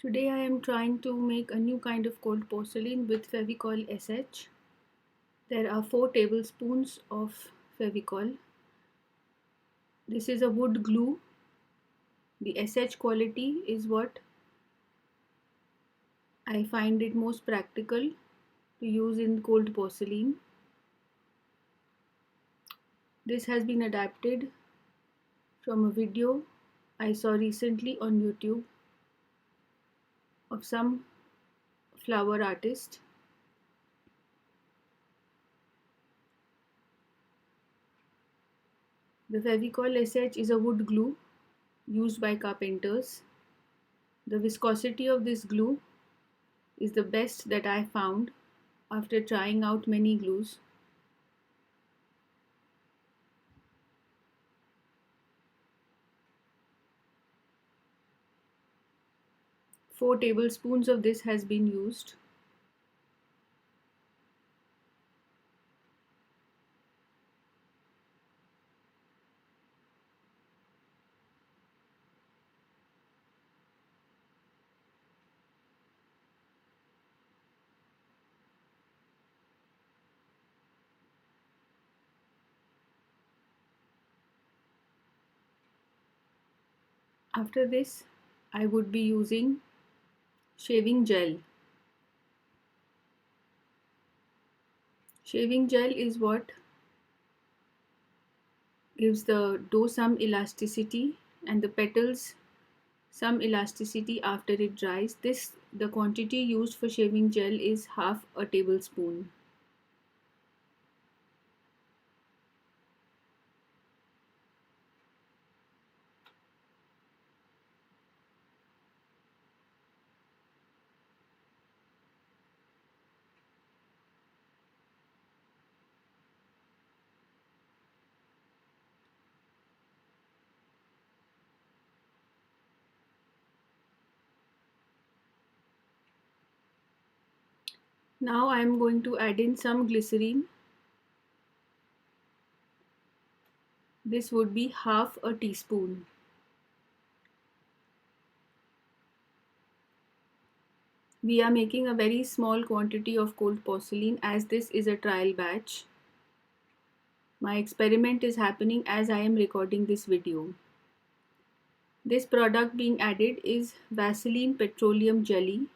Today I am trying to make a new kind of cold porcelain with fevicol SH. There are 4 tablespoons of fevicol. This is a wood glue. The SH quality is what I find it most practical to use in cold porcelain. This has been adapted from a video I saw recently on YouTube of some flower artist. The fevicol SH is a wood glue used by carpenters. The viscosity of this glue is the best that I found after trying out many glues. Four tablespoons of this has been used. After this, I would be using shaving gel. Shaving gel is what gives the dough some elasticity and the petals some elasticity after it dries. The quantity used for shaving gel is half a tablespoon. Now I am going to add in some glycerine. This would be half a teaspoon. We are making a very small quantity of cold porcelain as this is a trial batch. My experiment is happening as I am recording this video. This product being added is Vaseline petroleum jelly.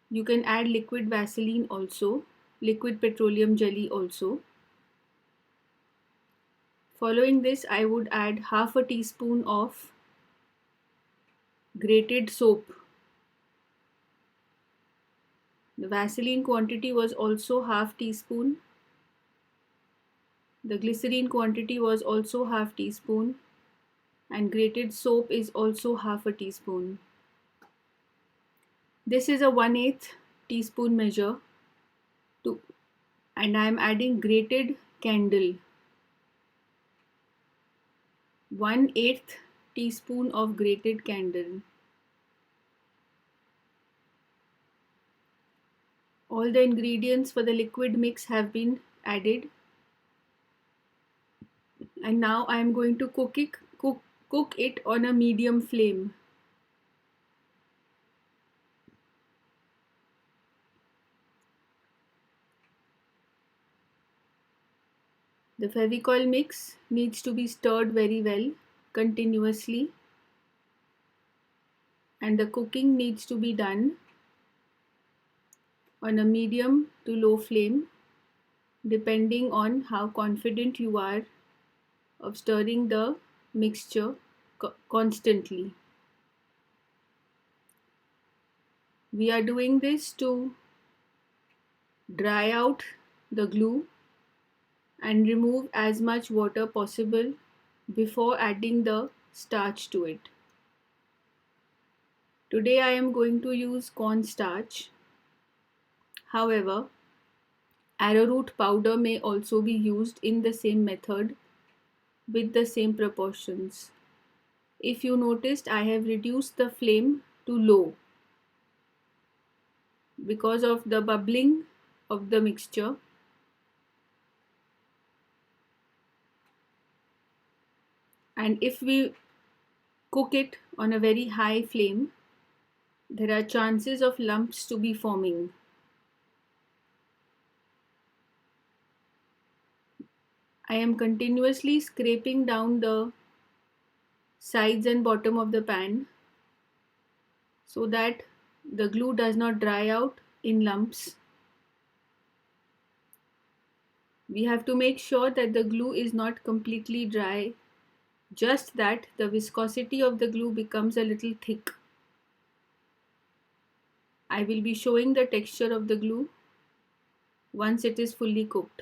You can add liquid Vaseline also, liquid petroleum jelly also. Following this, I would add half a teaspoon of grated soap. The Vaseline quantity was also half teaspoon. The glycerine quantity was also half teaspoon. And grated soap is also half a teaspoon. This is a 1/8 teaspoon measure and I am adding grated candle. 1/8 teaspoon of grated candle. All the ingredients for the liquid mix have been added. And now I am going to cook it on a medium flame. The fevicol mix needs to be stirred very well continuously, and the cooking needs to be done on a medium to low flame depending on how confident you are of stirring the mixture constantly. We are doing this to dry out the glue and remove as much water possible before adding the starch to it. Today I am going to use cornstarch. However, arrowroot powder may also be used in the same method with the same proportions. If you noticed, I have reduced the flame to low because of the bubbling of the mixture. And if we cook it on a very high flame, there are chances of lumps to be forming. I am continuously scraping down the sides and bottom of the pan so that the glue does not dry out in lumps. We have to make sure that the glue is not completely dry, just that the viscosity of the glue becomes a little thick. I will be showing the texture of the glue once it is fully cooked.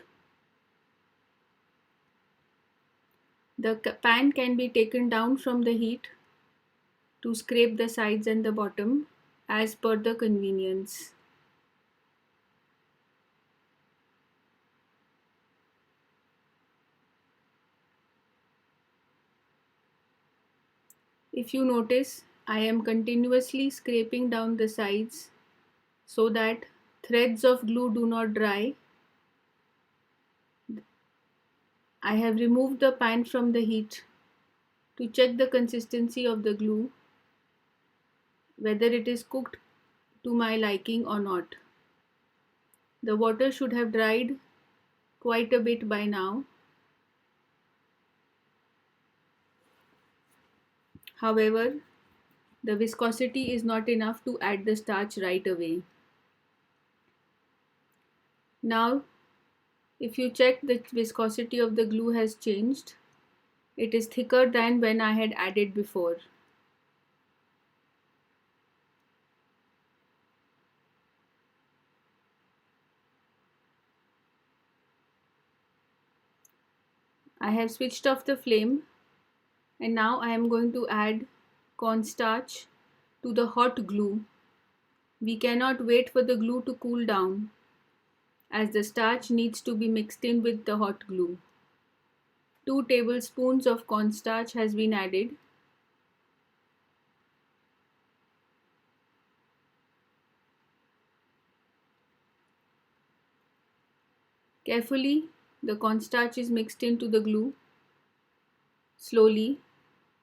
The pan can be taken down from the heat to scrape the sides and the bottom as per the convenience. If you notice, I am continuously scraping down the sides so that threads of glue do not dry. I have removed the pan from the heat to check the consistency of the glue, whether it is cooked to my liking or not. The water should have dried quite a bit by now. However, the viscosity is not enough to add the starch right away. Now, if you check, the viscosity of the glue has changed. It is thicker than when I had added before. I have switched off the flame and now I am going to add cornstarch to the hot glue. We cannot wait for the glue to cool down, as the starch needs to be mixed in with the hot glue. 2 tablespoons of cornstarch has been added. Carefully, the cornstarch is mixed into the glue slowly,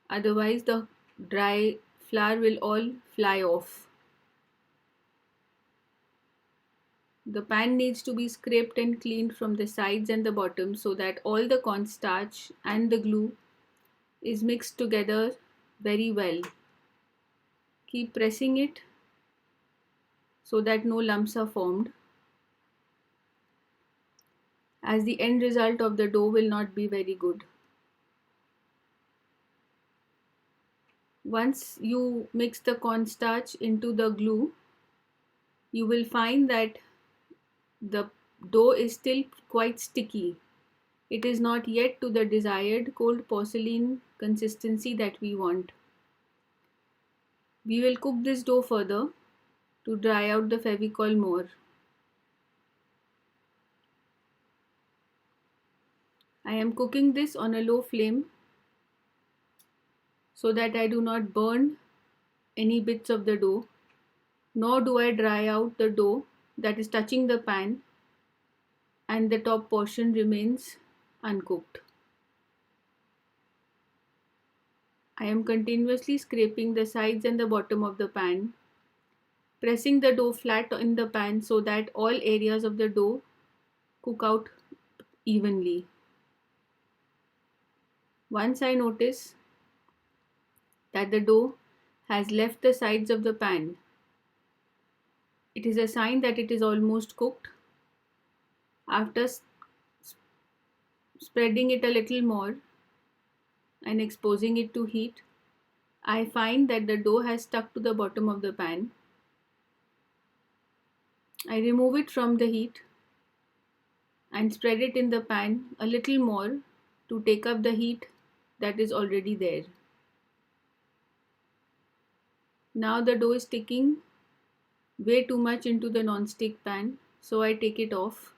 otherwise the dry flour will all fly off. The pan needs to be scraped and cleaned from the sides and the bottom so that all the cornstarch and the glue is mixed together very well. Keep pressing it so that no lumps are formed, as the end result of the dough will not be very good. Once you mix the cornstarch into the glue, you will find that the dough is still quite sticky. It is not yet to the desired cold porcelain consistency that we want. We will cook this dough further to dry out the fevicol more. I am cooking this on a low flame so that I do not burn any bits of the dough, nor do I dry out the dough that is touching the pan and the top portion remains uncooked. I am continuously scraping the sides and the bottom of the pan, pressing the dough flat in the pan so that all areas of the dough cook out evenly. Once I notice that the dough has left the sides of the pan, it is a sign that it is almost cooked. After spreading it a little more and exposing it to heat, I find that the dough has stuck to the bottom of the pan. I remove it from the heat and spread it in the pan a little more to take up the heat that is already there. Now the dough is sticking way too much into the non-stick pan, so I take it off.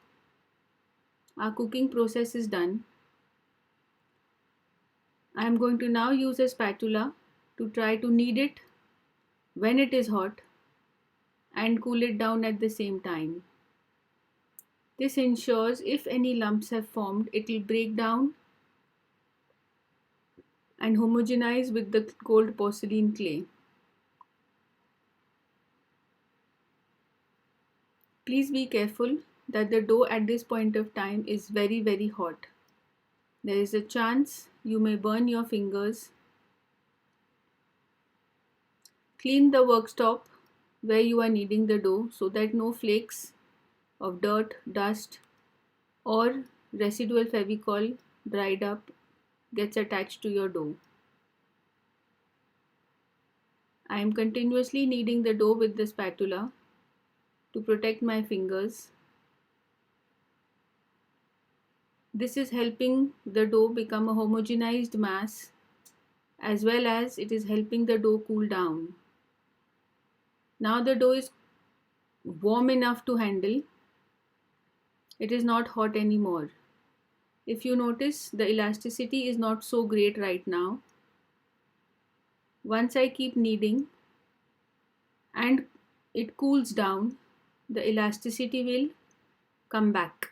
Our cooking process is done. I am going to now use a spatula to try to knead it when it is hot and cool it down at the same time. This ensures if any lumps have formed, it will break down and homogenize with the cold porcelain clay. Please be careful that the dough at this point of time is very hot. There is a chance you may burn your fingers. Clean the worktop where you are kneading the dough so that no flakes of dirt, dust or residual fevicol dried up gets attached to your dough. I am continuously kneading the dough with the spatula to protect my fingers. This is helping the dough become a homogenized mass, as well as it is helping the dough cool down. Now the dough is warm enough to handle. It is not hot anymore. If you notice, the elasticity is not so great right now. Once I keep kneading and it cools down, the elasticity will come back.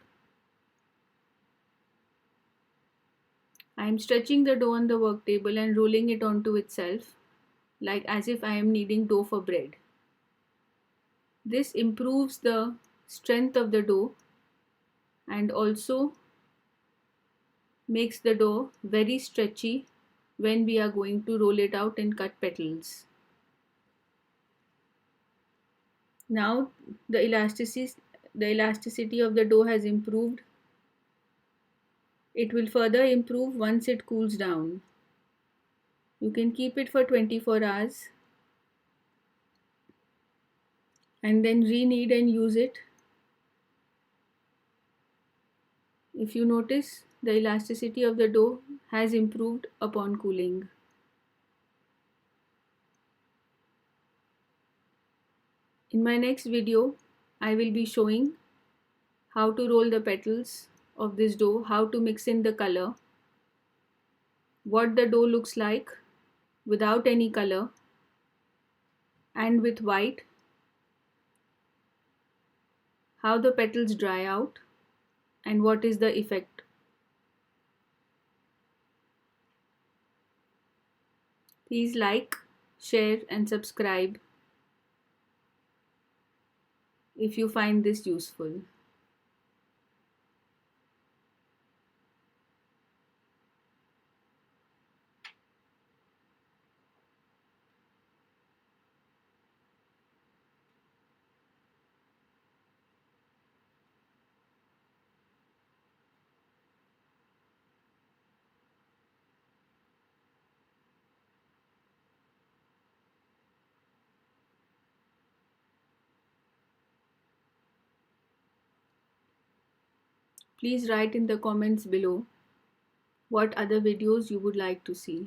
I am stretching the dough on the work table and rolling it onto itself, like as if I am kneading dough for bread. This improves the strength of the dough and also makes the dough very stretchy when we are going to roll it out and cut petals. Now the elasticity of the dough has improved. It will further improve once it cools down. You can keep it for 24 hours and then re-knead and use it. If you notice, the elasticity of the dough has improved upon cooling. In my next video, I will be showing how to roll the petals of this dough, how to mix in the color, what the dough looks like without any color and with white, how the petals dry out and what is the effect. Please like, share and subscribe if you find this useful. Please write in the comments below what other videos you would like to see.